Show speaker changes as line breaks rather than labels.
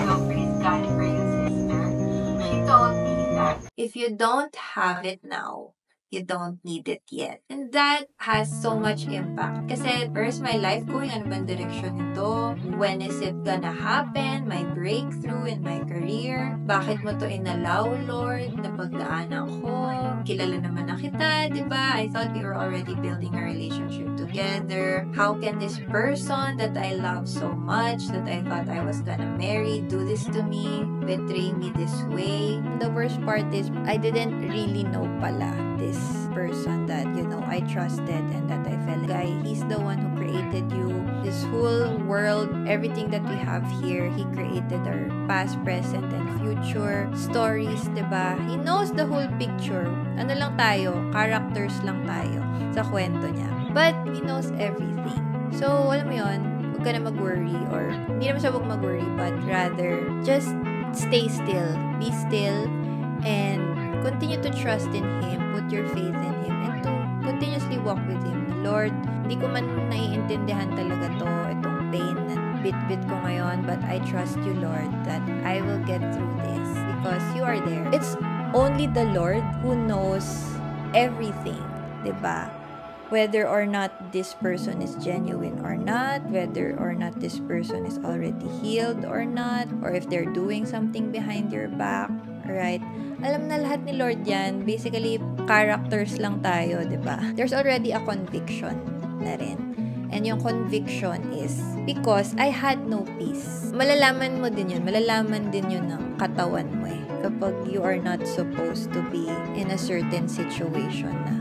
So praise God for you, sister. You don't need that. If you don't have it now, you don't need it yet. And that has so much impact. Kasi where's my life going? Ano bang direction nito? When is it gonna happen? My breakthrough in my career? Bakit mo to inallow, Lord? Napagdaanan ko? Kilala naman na kita, di ba? I thought we were already building a relationship together. How can this person that I love so much, that I thought I was gonna marry, do this to me? Betray me this way? The worst part is, I didn't really know pala this person that, I trusted and that I felt guy. He's the one who created you. This whole world, everything that we have here, he created our past, present, and future stories, diba? He knows the whole picture. Ano lang tayo? Characters lang tayo sa kwento niya. But he knows everything. So, alam mo yun, huwag ka na mag-worry, or hindi naman siya huwag mag-worry, but rather, just stay still. Be still and continue to trust in Him, put your faith in Him, and to continuously walk with Him. Lord, hindi ko man naiintindihan talaga itong pain na bit-bit ko ngayon, but I trust you, Lord, that I will get through this because you are there. It's only the Lord who knows everything, diba? Whether or not this person is genuine or not, whether or not this person is already healed or not, or if they're doing something behind your back, right? Alam na lahat ni Lord yan. Basically, characters lang tayo, diba? There's already a conviction na rin. And yung conviction is because I had no peace. Malalaman mo din yun. Malalaman din yun ng katawan mo eh. Kapag you are not supposed to be in a certain situation na.